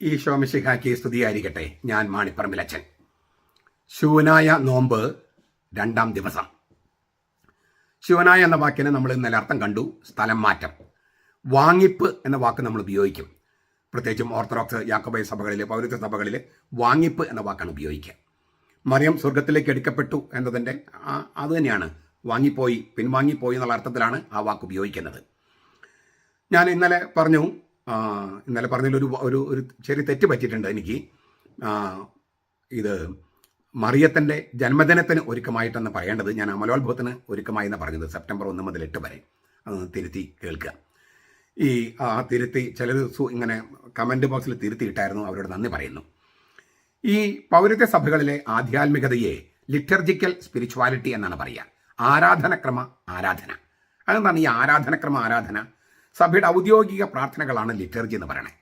ഈശോ മിശിഹായ്ക്ക് സ്തുതിയായിരിക്കട്ടെ. ഞാൻ മാണിപ്പറമ്പിലച്ചൻ. ശൂനായ നോമ്പ് 2-ാം ദിവസം. ശൂനായ എന്ന വാക്കിന് നമ്മൾ ഇന്നലെ അർത്ഥം കണ്ടു. സ്ഥലം മാറ്റം. വാങ്ങിപ്പ് എന്ന വാക്ക് നമ്മൾ ഉപയോഗിക്കും. പ്രത്യേകിച്ചും ഓർത്തഡോക്സ് യാക്കോബായ സഭകളിൽ, പൗരത്വ സഭകളിൽ വാങ്ങിപ്പ് എന്ന വാക്കാണ് ഉപയോഗിക്കുക. മറിയം സ്വർഗത്തിലേക്ക് എടുക്കപ്പെട്ടു എന്നതിൻ്റെ അത് തന്നെയാണ് വാങ്ങിപ്പോയി, പിൻവാങ്ങിപ്പോയി എന്നുള്ള അർത്ഥത്തിലാണ് ആ വാക്ക് ഉപയോഗിക്കുന്നത്. ഞാൻ ഇന്നലെ പറഞ്ഞതിൽ ഒരു ചെറിയ തെറ്റ് പറ്റിയിട്ടുണ്ട് എനിക്ക്. ഇത് മറിയത്തിൻ്റെ ജന്മദിനത്തിന് ഒരുക്കമായിട്ടെന്ന് പറയേണ്ടത് ഞാൻ അമലോത്ഭവത്തിന് ഒരുക്കമായി എന്ന് പറഞ്ഞത് സെപ്റ്റംബർ 1 മുതൽ 8 വരെ. അതൊന്ന് തിരുത്തി കേൾക്കുക. തിരുത്തി ചിലർ ഇങ്ങനെ കമൻറ്റ് ബോക്സിൽ തിരുത്തിയിട്ടായിരുന്നു, അവരോട് നന്ദി പറയുന്നു. ഈ പൗരത്വ സഭകളിലെ ആധ്യാത്മികതയെ ലിറ്റർജിക്കൽ സ്പിരിച്വാലിറ്റി എന്നാണ് പറയുക. ആരാധനക്രമ ആരാധന. അതെന്താണ് ഈ ആരാധനക്രമ ആരാധന? സഭയുടെ ഔദ്യോഗിക പ്രാർത്ഥനകളാണ് ലിറ്റർജി എന്ന് പറയണേ.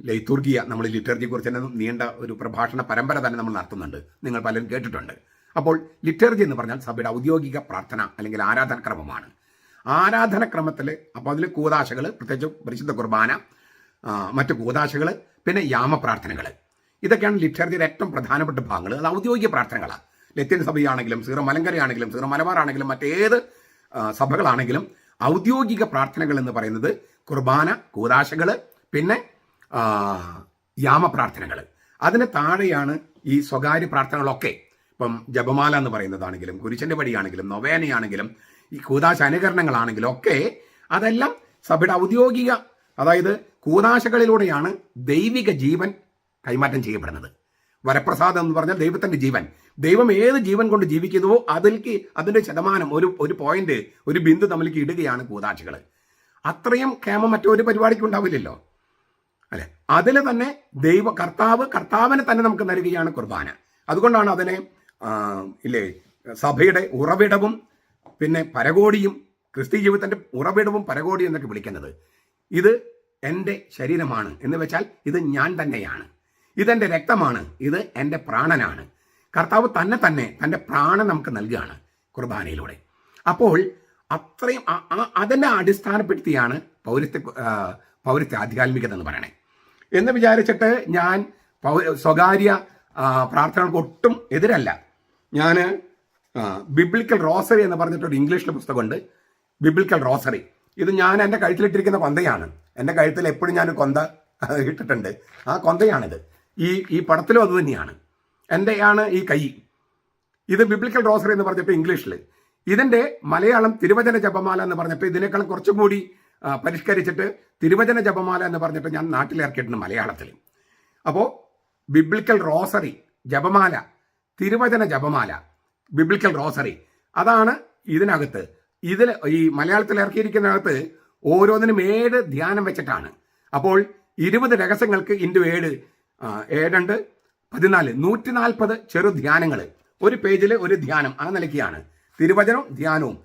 ലൈത്തുർഗിയ, നമ്മൾ ലിറ്റർജിയെ കുറിച്ച് തന്നെ നീണ്ട ഒരു പ്രഭാഷണ പരമ്പര തന്നെ നമ്മൾ നടത്തുന്നുണ്ട്, നിങ്ങൾ പലരും കേട്ടിട്ടുണ്ട്. അപ്പോൾ ലിറ്റർജി എന്ന് പറഞ്ഞാൽ സഭയുടെ ഔദ്യോഗിക പ്രാർത്ഥന അല്ലെങ്കിൽ ആരാധനക്രമമാണ്. ആരാധനക്രമത്തിൽ അപ്പോൾ അതിൽ കൂദാശകൾ, പ്രത്യേകിച്ച് പരിശുദ്ധ കുർബാന, മറ്റു കൂദാശകൾ, പിന്നെ യാമപ്രാർത്ഥനകൾ, ഇതൊക്കെയാണ് ലിറ്റർജിയുടെ ഏറ്റവും പ്രധാനപ്പെട്ട ഭാഗങ്ങൾ. അത് ഔദ്യോഗിക പ്രാർത്ഥനകളാണ്. ലത്തീൻ സഭയാണെങ്കിലും സീറോ മലങ്കരയാണെങ്കിലും സീറോ മലബാറാണെങ്കിലും മറ്റേത് സഭകളാണെങ്കിലും ഔദ്യോഗിക പ്രാർത്ഥനകൾ എന്ന് പറയുന്നത് കുർബാന, കൂദാശകൾ, പിന്നെ യാമപ്രാർത്ഥനകൾ. അതിന് താഴെയാണ് ഈ സ്വകാര്യ പ്രാർത്ഥനകളൊക്കെ. ഇപ്പം ജപമാല എന്ന് പറയുന്നതാണെങ്കിലും കുരിശന്റെ വഴിയാണെങ്കിലും നൊവേനയാണെങ്കിലും ഈ കൂദാശ അനുകരണങ്ങളാണെങ്കിലും ഒക്കെ അതെല്ലാം സഭയുടെ ഔദ്യോഗിക, അതായത് കൂദാശകളിലൂടെയാണ് ദൈവിക ജീവൻ കൈമാറ്റം ചെയ്യപ്പെടുന്നത്. വരപ്രസാദം എന്ന് പറഞ്ഞാൽ ദൈവത്തിന്റെ ജീവൻ. ദൈവം ഏത് ജീവൻ കൊണ്ട് ജീവിക്കുന്നുവോ അതിന്റെ ശതമാനം, ഒരു പോയിന്റ്, ഒരു ബിന്ദു തമ്മിലേക്ക് ഇടുകയാണ് കൂദാശകൾ. അത്രയും ക്ഷേമം മറ്റൊരു പരിപാടിക്ക് ഉണ്ടാവില്ലല്ലോ, അല്ലെ? അതിൽ തന്നെ കർത്താവിനെ തന്നെ നമുക്ക് നൽകുകയാണ് കുർബാന. അതുകൊണ്ടാണ് അതിനെ സഭയുടെ ഉറവിടവും പിന്നെ പരകോടിയും, ക്രിസ്തീയ ജീവിതത്തിന്റെ ഉറവിടവും പരകോടിയും എന്നൊക്കെ വിളിക്കുന്നത്. ഇത് എൻ്റെ ശരീരമാണ് എന്ന് വെച്ചാൽ ഇത് ഞാൻ തന്നെയാണ്, ഇതെന്റെ രക്തമാണ്, ഇത് എൻ്റെ പ്രാണനാണ്. കർത്താവ് തന്നെ തൻ്റെ പ്രാണൻ നമുക്ക് നൽകുകയാണ് കുർബാനയിലൂടെ. അപ്പോൾ അത്രയും അതിനെ അടിസ്ഥാനപ്പെടുത്തിയാണ് പൗരത്വ ആധ്യാത്മികത എന്ന് പറയണേ. എന്ന് വിചാരിച്ചിട്ട് ഞാൻ സ്വകാര്യ പ്രാർത്ഥനകൾക്ക് ഒട്ടും എതിരല്ല. ഞാൻ ബിബ്ലിക്കൽ റോസറി എന്ന് പറഞ്ഞിട്ടൊരു ഇംഗ്ലീഷിലെ പുസ്തകമുണ്ട്, ബിബ്ലിക്കൽ റോസറി. ഇത് ഞാൻ എൻ്റെ കഴുത്തിലിട്ടിരിക്കുന്ന കൊന്തയാണ്. എൻ്റെ കഴുത്തിൽ എപ്പോഴും ഞാൻ കൊന്ത ഇട്ടിട്ടുണ്ട്. ആ കൊന്തയാണിത്. ഈ പടത്തിലും അത് തന്നെയാണ്. എൻ്റെയാണ് ഈ കൈ. ഇത് ബിബ്ലിക്കൽ റോസറി എന്ന് പറഞ്ഞിട്ട് ഇംഗ്ലീഷിൽ. ഇതിൻ്റെ മലയാളം തിരുവചന ജപമാല എന്ന് പറഞ്ഞിട്ട് ഇതിനേക്കാളും കുറച്ചും കൂടി പരിഷ്കരിച്ചിട്ട് തിരുവചന ജപമാല എന്ന് പറഞ്ഞിട്ട് ഞാൻ നാട്ടിലിറക്കിയിട്ടുണ്ട് മലയാളത്തിൽ. അപ്പോൾ ബിബ്ലിക്കൽ റോസറി, ജപമാല, തിരുവചന ജപമാല, ബിബ്ലിക്കൽ റോസറി, അതാണ് ഇതിനകത്ത്. ഇതിൽ ഈ മലയാളത്തിൽ ഇറക്കിയിരിക്കുന്നതിനകത്ത് ഓരോന്നിനും 7 ധ്യാനം വെച്ചിട്ടാണ്. അപ്പോൾ 20 രഹസ്യങ്ങൾക്ക് × 7 7 14 140 ചെറു ധ്യാനങ്ങൾ. ഒരു പേജിൽ ഒരു ധ്യാനം. ആ നിലയ്ക്കാണ് തിരുവചനവും ധ്യാനവും.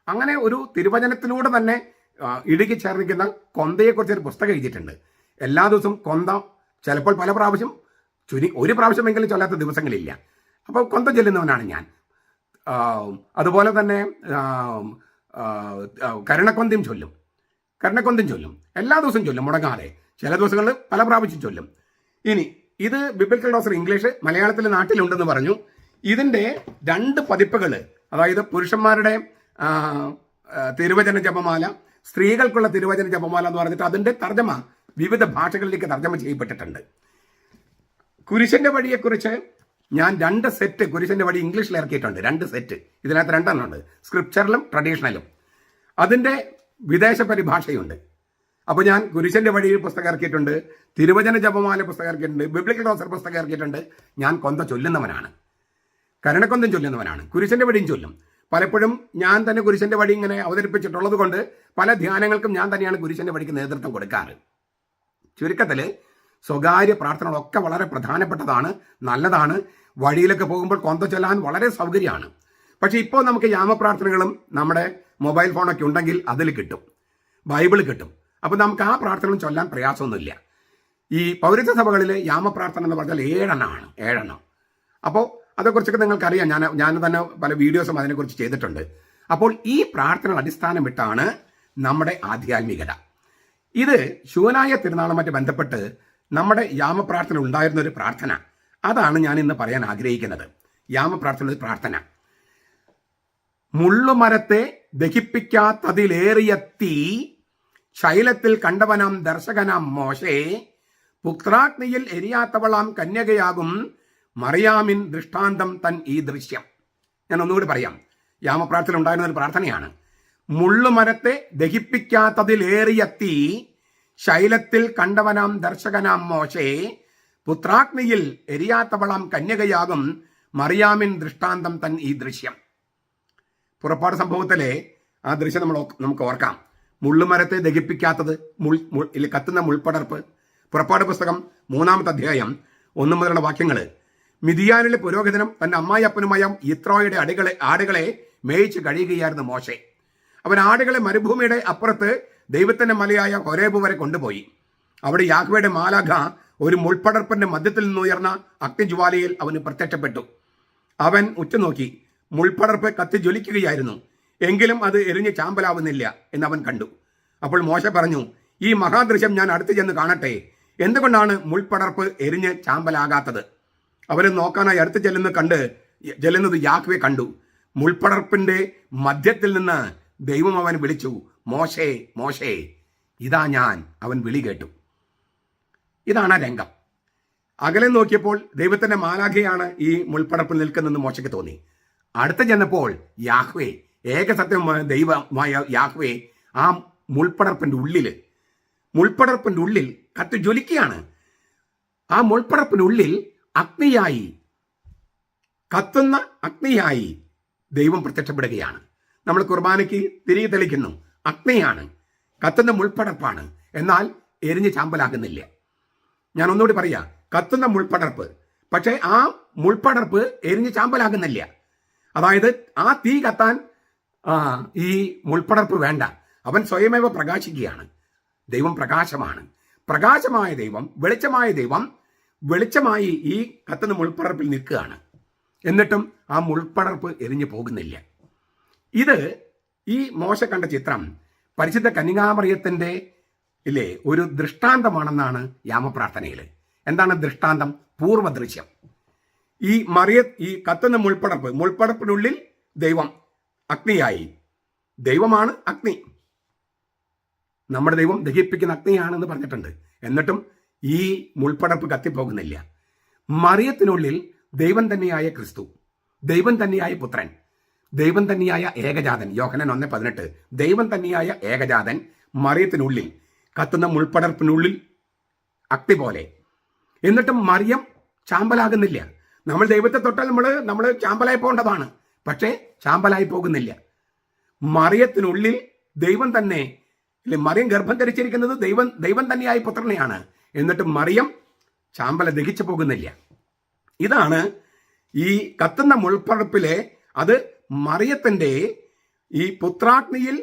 അങ്ങനെ ഒരു തിരുവചനത്തിലൂടെ തന്നെ ഇടുക്കി ചേർന്നിരിക്കുന്ന കൊന്തയെക്കുറിച്ച് ഒരു പുസ്തകം എഴുതിയിട്ടുണ്ട്. എല്ലാ ദിവസവും കൊന്ത, ചിലപ്പോൾ പല പ്രാവശ്യം, ഒരു പ്രാവശ്യമെങ്കിലും ചൊല്ലാത്ത ദിവസങ്ങളില്ല. അപ്പോൾ കൊന്ത ചൊല്ലുന്നവനാണ് ഞാൻ. അതുപോലെ തന്നെ കരുണക്കൊന്തയും ചൊല്ലും. എല്ലാ ദിവസവും ചൊല്ലും മുടങ്ങാതെ. ചില ദിവസങ്ങളിൽ പല പ്രാവശ്യം ചൊല്ലും. ഇനി ഇത് ബിബ്ലിക്കൽ റോസറി ഇംഗ്ലീഷ്, മലയാളത്തിൽ നാട്ടിലുണ്ടെന്ന് പറഞ്ഞു. ഇതിൻ്റെ 2 പതിപ്പുകൾ, അതായത് പുരുഷന്മാരുടെ തിരുവചന ജപമാല, സ്ത്രീകൾക്കുള്ള തിരുവചന ജപമാല എന്ന് പറഞ്ഞിട്ട് അതിൻ്റെ തർജ്ജമ വിവിധ ഭാഷകളിലേക്ക് തർജ്ജമ ചെയ്യപ്പെട്ടിട്ടുണ്ട്. കുരിശന്റെ വഴിയെക്കുറിച്ച് ഞാൻ 2 സെറ്റ് കുരിശന്റെ വഴി ഇംഗ്ലീഷിൽ ഇറക്കിയിട്ടുണ്ട്. 2 സെറ്റ്. ഇതിനകത്ത് 2 ഉണ്ട്, സ്ക്രിപ്ചറലും ട്രഡീഷണലും. അതിൻ്റെ വിദേശ പരിഭാഷയുണ്ട്. അപ്പോൾ ഞാൻ കുരിശന്റെ വഴി പുസ്തകം ഇറക്കിയിട്ടുണ്ട്, തിരുവചന ജപമാല പുസ്തകം ഇറക്കിയിട്ടുണ്ട്, ബിബ്ലിക്കൽ റോസറി പുസ്തകം ഇറക്കിയിട്ടുണ്ട്. ഞാൻ കൊന്ത ചൊല്ലുന്നവനാണ്, കരുണക്കൊന്തം ചൊല്ലുന്നവനാണ്, കുരിശന്റെ വഴിയും ചൊല്ലും. പലപ്പോഴും ഞാൻ തന്നെ കുരിശന്റെ വഴി ഇങ്ങനെ അവതരിപ്പിച്ചിട്ടുള്ളത് കൊണ്ട് പല ധ്യാനങ്ങൾക്കും ഞാൻ തന്നെയാണ് കുരിശന്റെ വഴിക്ക് നേതൃത്വം കൊടുക്കാറ്. ചുരുക്കത്തിൽ സ്വകാര്യ പ്രാർത്ഥനകളൊക്കെ വളരെ പ്രധാനപ്പെട്ടതാണ്, നല്ലതാണ്. വഴിയിലൊക്കെ പോകുമ്പോൾ കൊന്ത ചൊല്ലാൻ വളരെ സൗകര്യമാണ്. പക്ഷേ ഇപ്പോൾ നമുക്ക് യാമപ്രാർത്ഥനകളും നമ്മുടെ മൊബൈൽ ഫോണൊക്കെ ഉണ്ടെങ്കിൽ അതിൽ കിട്ടും, ബൈബിൾ കിട്ടും. അപ്പോൾ നമുക്ക് ആ പ്രാർത്ഥനകളും ചൊല്ലാൻ പ്രയാസമൊന്നുമില്ല. ഈ പൗരത്വ സഭകളിൽ യാമപ്രാർത്ഥന എന്ന് പറഞ്ഞാൽ 7 അപ്പോൾ അതേക്കുറിച്ചൊക്കെ നിങ്ങൾക്കറിയാം. ഞാൻ തന്നെ പല വീഡിയോസും അതിനെക്കുറിച്ച് ചെയ്തിട്ടുണ്ട്. അപ്പോൾ ഈ പ്രാർത്ഥന അടിസ്ഥാനമിട്ടാണ് നമ്മുടെ ആധ്യാത്മികത. ഇത് ശൂനായ തിരുനാളുമായിട്ട് ബന്ധപ്പെട്ട് നമ്മുടെ യാമപ്രാർത്ഥന ഉണ്ടായിരുന്ന ഒരു പ്രാർത്ഥന, അതാണ് ഞാൻ ഇന്ന് പറയാൻ ആഗ്രഹിക്കുന്നത്. യാമപ്രാർത്ഥന ഒരു പ്രാർത്ഥന. മുള്ളുമരത്തെ ദഹിപ്പിക്കാത്തതിലേറിയ തീ ശൈലത്തിൽ കണ്ടവനാം ദർശകനാം മോശേ, പുത്രാഗ്നിയിൽ എരിയാത്തവളാം കന്യകയാകും മറിയാമിൻ ദൃഷ്ടാന്തം തൻ ഈ ദൃശ്യം. ഞാൻ ഒന്നുകൂടി പറയാം. യാമപ്രാർത്ഥന ഉണ്ടായിരുന്ന ഒരു പ്രാർത്ഥനയാണ്. മുള്ളുമരത്തെ ദഹിപ്പിക്കാത്തതിലേറിയ തീ ശൈലത്തിൽ കണ്ടവനാം ദർശകനാം മോശേ, പുത്രാഗ്നിയിൽ എരിയാത്തവളാം കന്യകയാകും മറിയാമിൻ ദൃഷ്ടാന്തം തൻ ഈ ദൃശ്യം. പുറപ്പാട് സംഭവത്തിലെ ആ ദൃശ്യം നമുക്ക് ഓർക്കാം. മുള്ളുമരത്തെ ദഹിപ്പിക്കാത്തത്, കത്തുന്ന മുൾപ്പടർപ്പ്. പുറപ്പാട് പുസ്തകം 3-ാമത്തെ അധ്യായം 1 മുതലുള്ള വാക്യങ്ങൾ. മിദിയാനിലെ പുരോഹിതനും തന്റെ അമ്മായിയപ്പനുമായ യിത്രോയുടെ ആടുകളെ മേയിച്ച് കഴിയുകയായിരുന്നു മോശെ. അവൻ ആടുകളെ മരുഭൂമിയുടെ അപ്പുറത്ത് ദൈവത്തിന്റെ മലയായ ഹൊരേബ് വരെ കൊണ്ടുപോയി. അവിടെ യാഹ്വേയുടെ മാലാഖ ഒരു മുൾപ്പടർപ്പിന്റെ മധ്യത്തിൽ നിന്നുയർന്ന അഗ്നിജ്വാലയിൽ അവന് പ്രത്യക്ഷപ്പെട്ടു. അവൻ ഉറ്റുനോക്കി. മുൾപ്പടർപ്പ് കത്തി ജ്വലിക്കുകയായിരുന്നു, എങ്കിലും അത് എരിഞ്ഞ് ചാമ്പലാവുന്നില്ല എന്ന് അവൻ കണ്ടു. അപ്പോൾ മോശ പറഞ്ഞു, ഈ മഹാദൃശ്യം ഞാൻ അടുത്ത് ചെന്ന് കാണട്ടെ. എന്തുകൊണ്ടാണ് മുൾപ്പടർപ്പ് എരിഞ്ഞ് ചാമ്പലാകാത്തത്? അവരെ നോക്കാനായി അടുത്ത് ചെല്ലുന്നത് യാഹ്വേ കണ്ടു. മുൾപ്പടർപ്പിന്റെ മധ്യത്തിൽ നിന്ന് ദൈവം അവൻ വിളിച്ചു, മോശേ മോശേ, ഇതാ ഞാൻ. അവൻ വിളി കേട്ടു. ഇതാണ് ആ രംഗം. അകലെ നോക്കിയപ്പോൾ ദൈവത്തിന്റെ മാലാഖയാണ് ഈ മുൾപ്പടർപ്പിൽ നിൽക്കുന്നതെന്ന് മോശയ്ക്ക് തോന്നി. അടുത്ത് ചെന്നപ്പോൾ യാഹ്വേ, ഏകസത്യമായ ദൈവമായ യാഹ്വേ ആ മുൾപ്പടർപ്പിന്റെ ഉള്ളിൽ കത്തി ജ്വലിക്കുകയാണ്. ആ മുൾപ്പടർപ്പിനുള്ളിൽ അഗ്നിയായി, കത്തുന്ന അഗ്നിയായി ദൈവം പ്രത്യക്ഷപ്പെടുകയാണ്. നമ്മൾ കുർബാനയ്ക്ക് തിരികെ തെളിക്കുന്നു. അഗ്നിയാണ്, കത്തുന്ന മുൾപ്പടർപ്പാണ്, എന്നാൽ എരിഞ്ഞ് ചാമ്പലാകുന്നില്ല. ഞാൻ ഒന്നുകൂടി പറയാം. കത്തുന്ന മുൾപ്പടർപ്പ്, പക്ഷേ ആ മുൾപ്പടർപ്പ് എരിഞ്ഞ് ചാമ്പലാകുന്നില്ല. അതായത് ആ തീ കത്താൻ ഈ മുൾപ്പടർപ്പ് വേണ്ട. അവൻ സ്വയമേവ പ്രകാശിക്കുകയാണ്. ദൈവം പ്രകാശമാണ്. പ്രകാശമായ ദൈവം, വെളിച്ചമായ ദൈവം വെളിച്ചമായി ഈ കത്തുന്ന മുൾപ്പടർപ്പിൽ നിൽക്കുകയാണ്. എന്നിട്ടും ആ മുൾപ്പടർപ്പ് എരിഞ്ഞു പോകുന്നില്ല. ഇത് ഈ മോശ കണ്ട ചിത്രം പരിശുദ്ധ കന്യകാമറിയത്തിന്റെ ഒരു ദൃഷ്ടാന്തമാണെന്നാണ് യാമപ്രാർത്ഥനയിൽ. എന്താണ് ദൃഷ്ടാന്തം? പൂർവ്വദൃശ്യം. ഈ കത്തുന്ന മുൾപ്പടർപ്പിനുള്ളിൽ ദൈവം അഗ്നിയായി. ദൈവമാണ് അഗ്നി. നമ്മുടെ ദൈവം ദഹിപ്പിക്കുന്ന അഗ്നിയാണെന്ന് പറഞ്ഞിട്ടുണ്ട്. എന്നിട്ടും ഈ മുൾപ്പടർപ്പ് കത്തിപ്പോകുന്നില്ല. മറിയത്തിനുള്ളിൽ ദൈവം തന്നെയായ ക്രിസ്തു, ദൈവം തന്നെയായ പുത്രൻ, ദൈവം തന്നെയായ ഏകജാതൻ. യോഹന്നാൻ 1:18. ദൈവം തന്നെയായ ഏകജാതൻ മറിയത്തിനുള്ളിൽ, കത്തുന്ന മുൾപ്പടർപ്പിനുള്ളിൽ അഗ്നി പോലെ. എന്നിട്ടും മറിയം ചാമ്പലാകുന്നില്ല. നമ്മൾ ദൈവത്തെ തൊട്ടാൽ നമ്മൾ ചാമ്പലായി പോകേണ്ടതാണ്, പക്ഷേ ചാമ്പലായി പോകുന്നില്ല. മറിയത്തിനുള്ളിൽ ദൈവം തന്നെ, മറിയം ഗർഭം ധരിച്ചിരിക്കുന്നത് ദൈവം തന്നെയായ പുത്രനെയാണ്. എന്നിട്ട് മറിയം ചാമ്പല ദഹിച്ചു പോകുന്നില്ല. ഇതാണ് ഈ കത്തുന്ന മുൾപ്പടർപ്പിലെ, അത് മറിയത്തിന്റെ ഈ പുത്രാഗ്നിയിൽ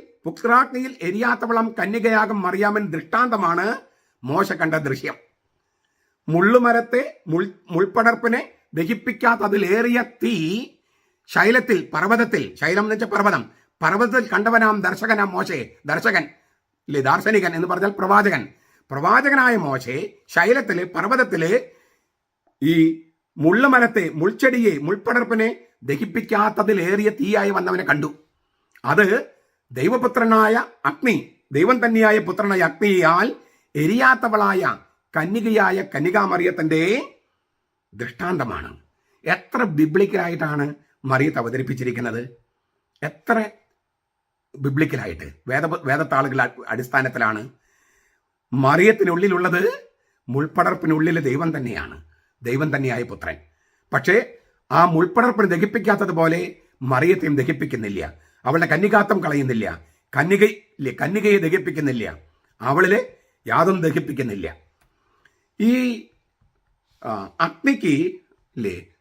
എരിയാത്തവളം കന്യകയാകും മറിയാമൻ ദൃഷ്ടാന്തമാണ് മോശ കണ്ട ദൃശ്യം. മുള്ളുമരത്തെ മുൾപ്പടർപ്പിനെ ദഹിപ്പിക്കാത്തതിലേറിയ തീ ശൈലത്തിൽ, ശൈലം എന്ന് വെച്ചാൽ പർവ്വതത്തിൽ കണ്ടവനാം ദർശകനാം മോശെ. ദാർശനികൻ എന്ന് പറഞ്ഞാൽ പ്രവാചകനായ മോശെ പർവ്വതത്തില് ഈ മുൾപ്പടർപ്പിനെ ദഹിപ്പിക്കാത്തതിലേറിയ തീയായി വന്നവനെ കണ്ടു. അത് ദൈവപുത്രനായ അഗ്നി, ദൈവം തന്നെയായ പുത്രനായ അഗ്നിയാൽ എരിയാത്തവളായ കന്യകയായ കന്യകാമറിയത്തിന്റെ ദൃഷ്ടാന്തമാണ്. എത്ര ബിബ്ലിക്കലായിട്ടാണ് മറിയത്ത് അവതരിപ്പിച്ചിരിക്കുന്നത്! എത്ര ബിബ്ലിക്കലായിട്ട്, വേദത്താളുകളുടെ അടിസ്ഥാനത്തിലാണ്. മറിയത്തിനുള്ളിലുള്ളത് മുൾപ്പടർപ്പിനുള്ളിൽ ദൈവം തന്നെയാണ്, ദൈവം തന്നെയായ പുത്രൻ. പക്ഷേ ആ മുൾപ്പടർപ്പിനെ ദഹിപ്പിക്കാത്തതുപോലെ മറിയത്തെയും ദഹിപ്പിക്കുന്നില്ല. അവളുടെ കന്യകാത്വം കളയുന്നില്ല. കന്യകയെ ദഹിപ്പിക്കുന്നില്ല. അവളിലെ യാതൊന്നും ദഹിപ്പിക്കുന്നില്ല. ഈ അഗ്നിക്ക്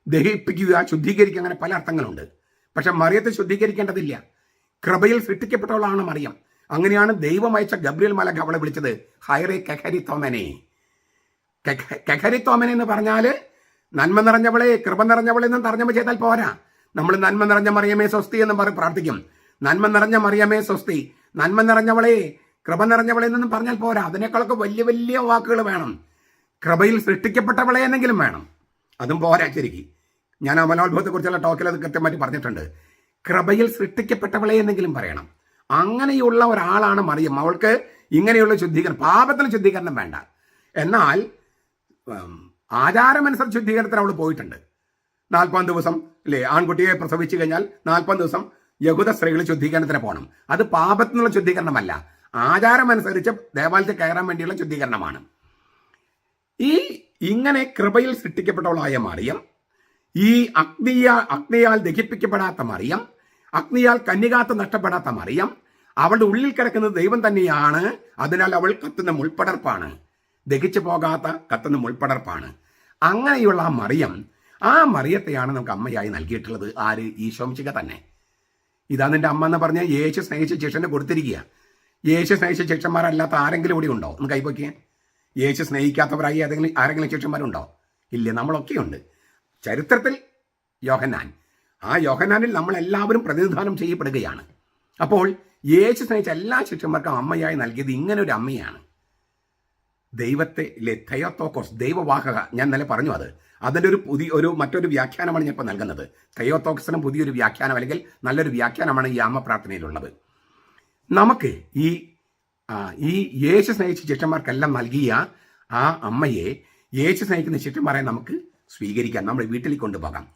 ദഹിപ്പിക്കുക, ശുദ്ധീകരിക്കുക, അങ്ങനെ പല അർത്ഥങ്ങളുണ്ട്. പക്ഷെ മറിയത്തെ ശുദ്ധീകരിക്കേണ്ടതില്ല. കൃപയിൽ സൃഷ്ടിക്കപ്പെട്ടവളാണ് മറിയം. അങ്ങനെയാണ് ദൈവം അയച്ച ഗബ്രിയേൽ മാലാഖ അവളെ വിളിച്ചത് ഹൈറേ കെഖരിത്തോമനെ. കെഖരിത്തോമനെ എന്ന് പറഞ്ഞാൽ നന്മ നിറഞ്ഞവളെ, കൃപ നിറഞ്ഞവളെ എന്നും തർജ്ജമ ചെയ്താൽ പോരാ. നമ്മൾ നന്മ നിറഞ്ഞ മറിയമേ സ്വസ്തി എന്ന് പ്രാർത്ഥിക്കും. നന്മ നിറഞ്ഞ മറിയമേ സ്വസ്തി, നന്മ നിറഞ്ഞവളെ, കൃപ നിറഞ്ഞവളെ എന്നൊന്നും പറഞ്ഞാൽ പോരാ. അതിനേക്കാളൊക്കെ വലിയ വലിയ വാക്കുകൾ വേണം. കൃപയിൽ സൃഷ്ടിക്കപ്പെട്ടവളെ എന്നെങ്കിലും വേണം. അതും പോരാ ശരിക്കും. ഞാൻ അമലോത്ഭവത്തെക്കുറിച്ചുള്ള ടോക്കിൽ അത് കൃത്യമായിട്ട് പറഞ്ഞിട്ടുണ്ട്. കൃപയിൽ സൃഷ്ടിക്കപ്പെട്ടവളെ എന്നെങ്കിലും പറയണം. അങ്ങനെയുള്ള ഒരാളാണ് മറിയം. അവൾക്ക് ഇങ്ങനെയുള്ള ശുദ്ധീകരണം, പാപത്തിന് ശുദ്ധീകരണം വേണ്ട. എന്നാൽ ആചാരമനുസരിച്ച് ശുദ്ധീകരണത്തിന് അവൾ പോയിട്ടുണ്ട്. 40 ദിവസം അല്ലേ, ആൺകുട്ടിയെ പ്രസവിച്ചു കഴിഞ്ഞാൽ 40 ദിവസം യഹൂദ സ്ത്രീകൾ ശുദ്ധീകരണത്തിന് പോകണം. അത് പാപത്തിനുള്ള ശുദ്ധീകരണമല്ല, ആചാരമനുസരിച്ച് ദേവാലയത്തിൽ കയറാൻ വേണ്ടിയുള്ള ശുദ്ധീകരണമാണ്. ഇങ്ങനെ കൃപയിൽ സൃഷ്ടിക്കപ്പെട്ടവളായ മറിയം, ഈ അഗ്നിയാൽ ദഹിപ്പിക്കപ്പെടാത്ത മറിയം, അഗ്നിയാൽ കന്യകാത്വം നഷ്ടപ്പെടാത്ത മറിയം, അവളുടെ ഉള്ളിൽ കിടക്കുന്നത് ദൈവം തന്നെയാണ്. അതിനാൽ അവൾ കത്തുന്ന മുൾപ്പടർപ്പാണ്, ദഹിച്ചു പോകാത്ത കത്തുന്ന മുൾപ്പടർപ്പാണ്. അങ്ങനെയുള്ള ആ മറിയത്തെയാണ് നമുക്ക് അമ്മയായി നൽകിയിട്ടുള്ളത്. ആര്? ഈശോമിശിഹ തന്നെ. ഇതാ നിന്റെ അമ്മ എന്ന് പറഞ്ഞാൽ യേശു സ്നേഹിച്ച ശിഷ്യനെ കൊടുത്തിരിക്കുക. യേശു സ്നേഹിച്ച ശിഷ്യന്മാരല്ലാത്ത ആരെങ്കിലും കൂടി ഉണ്ടോ? ഒന്ന് കൈപ്പൊക്കിയേ. യേശു സ്നേഹിക്കാത്തവരായി ആരെങ്കിലും ശിഷ്യന്മാരുണ്ടോ? ഇല്ല, നമ്മളൊക്കെ ഉണ്ട്. ചരിത്രത്തിൽ യോഹന്നാൻ, ആ യോഹന്നാനിൽ നമ്മളെല്ലാവരും പ്രതിനിധാനം ചെയ്യപ്പെടുകയാണ്. അപ്പോൾ യേശു സ്നേഹിച്ച എല്ലാ ശിഷ്യന്മാർക്കും അമ്മയായി നൽകിയത് ഇങ്ങനെ ഒരു അമ്മയാണ്. ദൈവത്തെ തെയോത്തോക്കോസ്, ദൈവവാഹക. ഞാൻ ഇന്നലെ പറഞ്ഞു അതിൻ്റെ മറ്റൊരു വ്യാഖ്യാനമാണ് ഞാൻ ഇപ്പോൾ നൽകുന്നത്. തെയോത്തോക്കസിനും പുതിയൊരു വ്യാഖ്യാനം, അല്ലെങ്കിൽ നല്ലൊരു വ്യാഖ്യാനമാണ് ഈ അമ്മ പ്രാർത്ഥനയിലുള്ളത്. നമുക്ക് ഈ യേശു സ്നേഹിച്ച ശിഷ്യന്മാർക്കെല്ലാം നൽകിയ ആ അമ്മയെ, യേശു സ്നേഹിക്കുന്ന ശിഷ്യന്മാരെ നമുക്ക് സ്വീകരിക്കാം, നമ്മുടെ വീട്ടിൽ കൊണ്ടുപോകാം.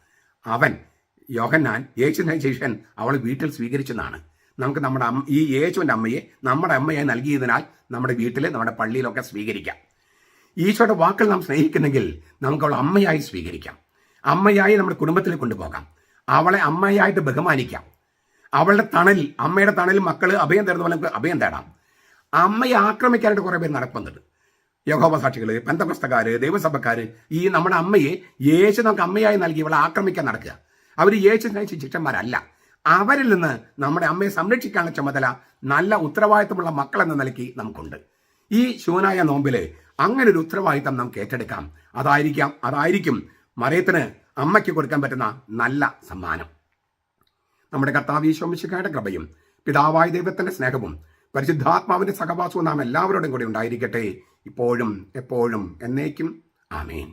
യോഹന്നാൻ യേശു സ്നേഹിച്ച ശിഷ്യൻ അവൾ വീട്ടിൽ സ്വീകരിച്ചെന്നാണ്. നമുക്ക് ഈ യേശുവിൻ്റെ അമ്മയെ നമ്മുടെ അമ്മയായി നൽകിയതിനാൽ നമ്മുടെ വീട്ടിൽ, നമ്മുടെ പള്ളിയിലൊക്കെ സ്വീകരിക്കാം. ഈശോയുടെ വാക്കുകൾ നാം സ്നേഹിക്കുന്നെങ്കിൽ നമുക്ക് അവളെ അമ്മയായി സ്വീകരിക്കാം. അമ്മയായി നമ്മുടെ കുടുംബത്തിൽ കൊണ്ടുപോകാം. അവളെ അമ്മയായിട്ട് ബഹുമാനിക്കാം. അവളുടെ അമ്മയുടെ തണലിൽ മക്കൾ അഭയം തരുന്ന പോലെ അഭയം തേടാം. അമ്മയെ ആക്രമിക്കാനായിട്ട് കുറേ പേര് നടക്കുന്നുണ്ട്. യഹോവ സാക്ഷികൾ, പെന്തക്കോസ്തക്കാർ, ദൈവസഭക്കാർ. ഈ നമ്മുടെ അമ്മയെ യേശു നമുക്ക് അമ്മയായി നൽകി ഇവളെ ആക്രമിക്കാൻ നടക്കുക. അവർ യേശു സ്നേഹിച്ച ശിഷ്യന്മാരല്ല. അവരിൽ നിന്ന് നമ്മുടെ അമ്മയെ സംരക്ഷിക്കാനുള്ള ചുമതല നല്ല ഉത്തരവാദിത്തമുള്ള മക്കൾ എന്ന നിലയ്ക്ക് നമുക്കുണ്ട്. ഈ ശൂനായ നോമ്പില് അങ്ങനെ ഒരു ഉത്തരവാദിത്തം നമുക്ക് ഏറ്റെടുക്കാം. അതായിരിക്കും മറിയത്തിന് അമ്മയ്ക്ക് കൊടുക്കാൻ പറ്റുന്ന നല്ല സമ്മാനം. നമ്മുടെ കർത്താവ് ഈശോ മിശിഹായുടെ കൃപയും പിതാവായ ദൈവത്തിന്റെ സ്നേഹവും പരിശുദ്ധാത്മാവിന്റെ സഹവാസവും നാം എല്ലാവരോടും കൂടി ഉണ്ടായിരിക്കട്ടെ, ഇപ്പോഴും എപ്പോഴും എന്നേക്കും. ആമേൻ.